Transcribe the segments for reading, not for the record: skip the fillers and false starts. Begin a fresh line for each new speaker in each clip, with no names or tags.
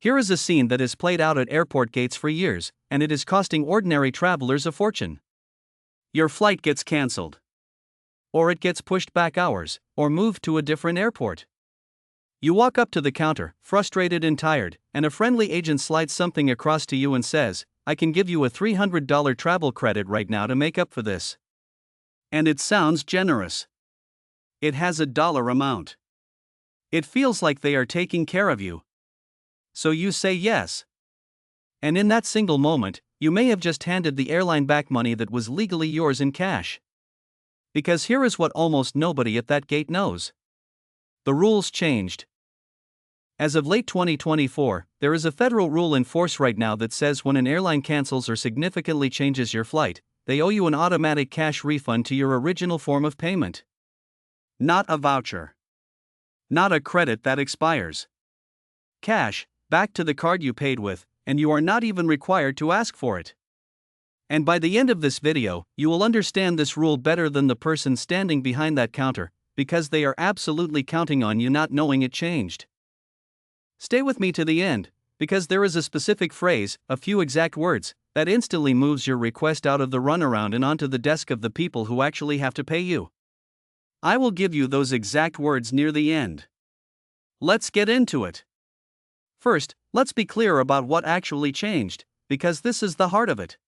Here is a scene that has played out at airport gates for years, and it is costing ordinary travelers a fortune. Your flight gets cancelled. Or it gets pushed back hours, or moved to a different airport. You walk up to the counter, frustrated and tired, and a friendly agent slides something across to you and says, "I can give you a $300 travel credit right now to make up for this." And it sounds generous. It has a dollar amount. It feels like they are taking care of you. So you say yes. And in that single moment, you may have just handed the airline back money that was legally yours in cash. Because here is what almost nobody at that gate knows. The rules changed. As of late 2024, there is a federal rule in force right now that says when an airline cancels or significantly changes your flight, they owe you an automatic cash refund to your original form of payment. Not a voucher. Not a credit that expires. Cash, back to the card you paid with, and you are not even required to ask for it. And by the end of this video, you will understand this rule better than the person standing behind that counter, because they are absolutely counting on you not knowing it changed. Stay with me to the end, because there is a specific phrase, a few exact words, that instantly moves your request out of the runaround and onto the desk of the people who actually have to pay you. I will give you those exact words near the end. Let's get into it. First, let's be clear about what actually changed, because this is the heart of it.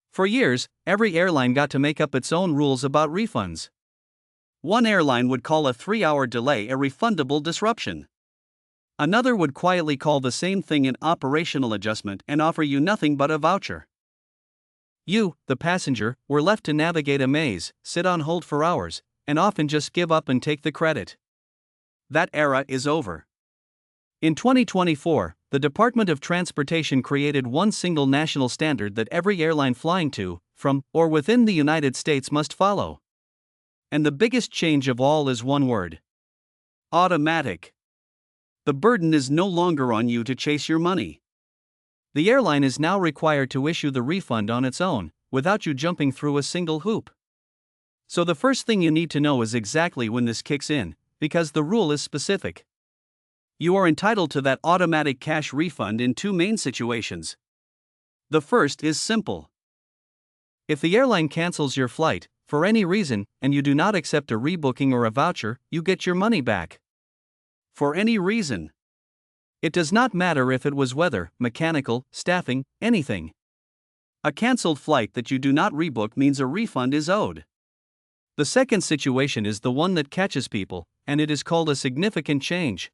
For years, every airline got to make up its own rules about refunds. One airline would call a 3-hour delay a refundable disruption. Another would quietly call the same thing an operational adjustment and offer you nothing but a voucher. You, the passenger, were left to navigate a maze, sit on hold for hours, and often just give up and take the credit. That era is over. In 2024, the Department of Transportation created one single national standard that every airline flying to, from, or within the United States must follow. And the biggest change of all is one word: automatic. The burden is no longer on you to chase your money. The airline is now required to issue the refund on its own, without you jumping through a single hoop. So the first thing you need to know is exactly when this kicks in, because the rule is specific. You are entitled to that automatic cash refund in two main situations. The first is simple. If the airline cancels your flight, for any reason, and you do not accept a rebooking or a voucher, you get your money back. For any reason. It does not matter if it was weather, mechanical, staffing, anything. A cancelled flight that you do not rebook means a refund is owed. The second situation is the one that catches people, and it is called a significant change.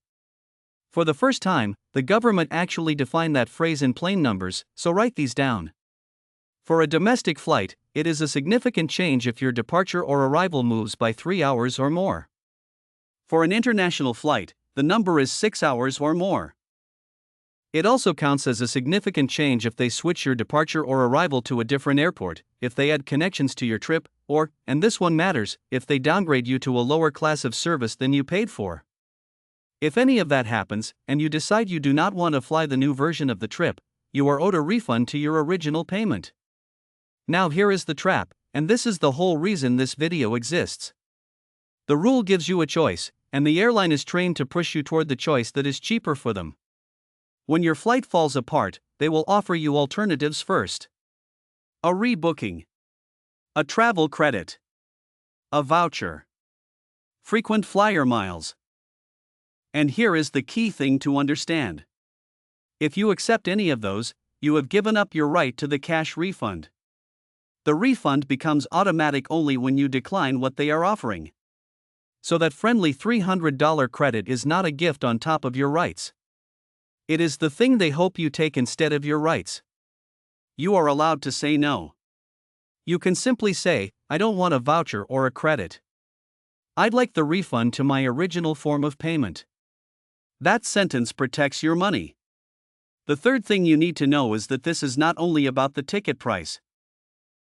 For the first time, the government actually defined that phrase in plain numbers, so write these down. For a domestic flight, it is a significant change if your departure or arrival moves by 3 hours or more. For an international flight, the number is 6 hours or more. It also counts as a significant change if they switch your departure or arrival to a different airport, if they add connections to your trip, or, and this one matters, if they downgrade you to a lower class of service than you paid for. If any of that happens, and you decide you do not want to fly the new version of the trip, you are owed a refund to your original payment. Now here is the trap, and this is the whole reason this video exists. The rule gives you a choice, and the airline is trained to push you toward the choice that is cheaper for them. When your flight falls apart, they will offer you alternatives first. A rebooking. A travel credit. A voucher. Frequent flyer miles. And here is the key thing to understand. If you accept any of those, you have given up your right to the cash refund. The refund becomes automatic only when you decline what they are offering. So that friendly $300 credit is not a gift on top of your rights. It is the thing they hope you take instead of your rights. You are allowed to say no. You can simply say, "I don't want a voucher or a credit. I'd like the refund to my original form of payment." That sentence protects your money. The third thing you need to know is that this is not only about the ticket price.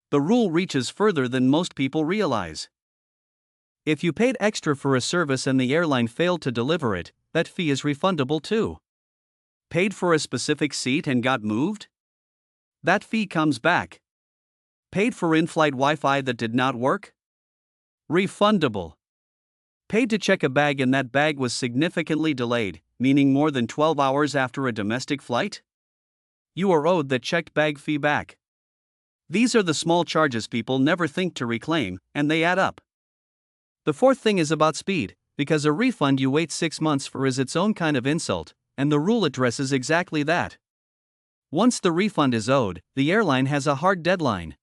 The rule reaches further than most people realize. If you paid extra for a service and the airline failed to deliver it, that fee is refundable too. Paid for a specific seat and got moved? That fee comes back. Paid for in-flight Wi-Fi that did not work? Refundable. Paid to check a bag and that bag was significantly delayed, meaning more than 12 hours after a domestic flight? You are owed that checked bag fee back. These are the small charges people never think to reclaim, and they add up. The fourth thing is about speed, because a refund you wait 6 months for is its own kind of insult, and the rule addresses exactly that. Once the refund is owed, the airline has a hard deadline.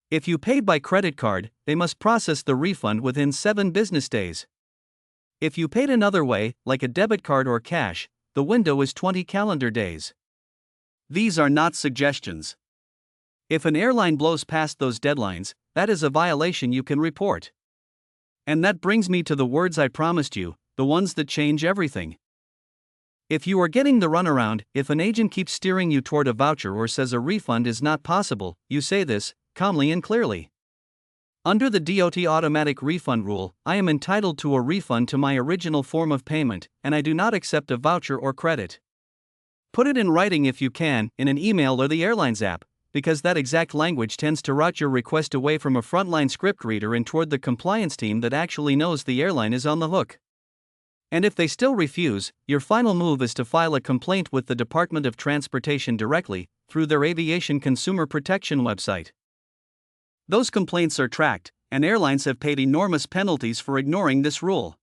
If you paid by credit card, they must process the refund within 7 business days. If you paid another way, like a debit card or cash, the window is 20 calendar days. These are not suggestions. If an airline blows past those deadlines, that is a violation you can report. And that brings me to the words I promised you, the ones that change everything. If you are getting the runaround, if an agent keeps steering you toward a voucher or says a refund is not possible, you say this, calmly and clearly. Under the DOT automatic refund rule, I am entitled to a refund to my original form of payment, and I do not accept a voucher or credit. Put it in writing if you can, in an email or the Airlines app, because that exact language tends to route your request away from a frontline script reader and toward the compliance team that actually knows the airline is on the hook. And if they still refuse, your final move is to file a complaint with the Department of Transportation directly, through their Aviation Consumer Protection website. Those complaints are tracked, and airlines have paid enormous penalties for ignoring this rule.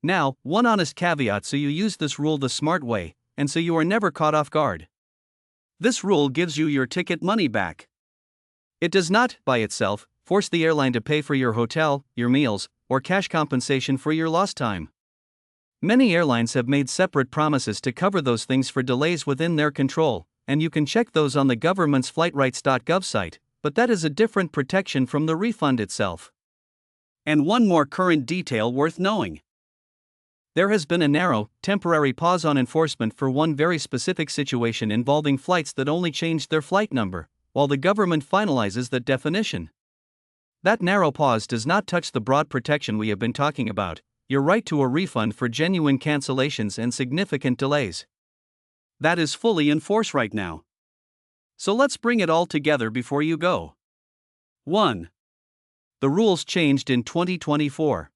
Now, one honest caveat so you use this rule the smart way, and so you are never caught off guard. This rule gives you your ticket money back. It does not, by itself, force the airline to pay for your hotel, your meals, or cash compensation for your lost time. Many airlines have made separate promises to cover those things for delays within their control, and you can check those on the government's flightrights.gov site, but that is a different protection from the refund itself. And one more current detail worth knowing. There has been a narrow, temporary pause on enforcement for one very specific situation involving flights that only changed their flight number, while the government finalizes that definition. That narrow pause does not touch the broad protection we have been talking about, your right to a refund for genuine cancellations and significant delays. That is fully in force right now. So let's bring it all together before you go. 1. The rules changed in 2024.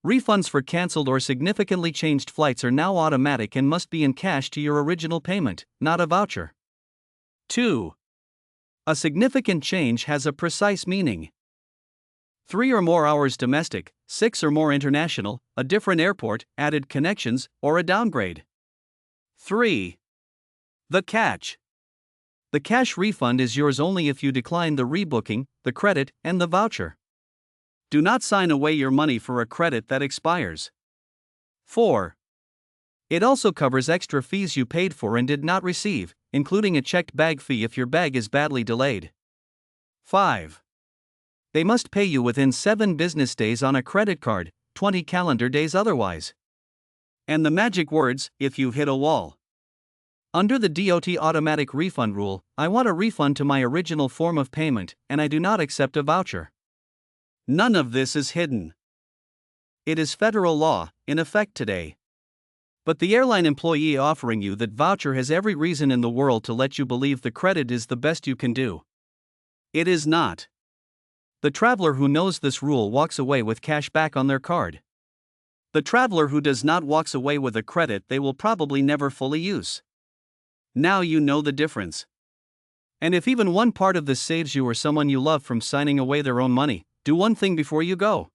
Refunds for canceled or significantly changed flights are now automatic and must be in cash to your original payment, not a voucher. 2. A significant change has a precise meaning. 3 or more hours domestic, 6 or more international, a different airport, added connections, or a downgrade. 3. The catch. The cash refund is yours only if you decline the rebooking, the credit, and the voucher. Do not sign away your money for a credit that expires. 4. It also covers extra fees you paid for and did not receive, including a checked bag fee if your bag is badly delayed. 5. They must pay you within 7 business days on a credit card, 20 calendar days otherwise. And the magic words, if you hit a wall. Under the DOT automatic refund rule, I want a refund to my original form of payment, and I do not accept a voucher. None of this is hidden. It is federal law, in effect today. But the airline employee offering you that voucher has every reason in the world to let you believe the credit is the best you can do. It is not. The traveler who knows this rule walks away with cash back on their card. The traveler who does not walks away with a credit they will probably never fully use. Now you know the difference. And if even one part of this saves you or someone you love from signing away their own money, do one thing before you go.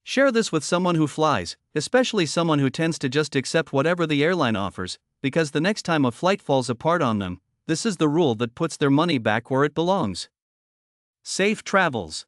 Share this with someone who flies, especially someone who tends to just accept whatever the airline offers, because the next time a flight falls apart on them, this is the rule that puts their money back where it belongs. Safe travels.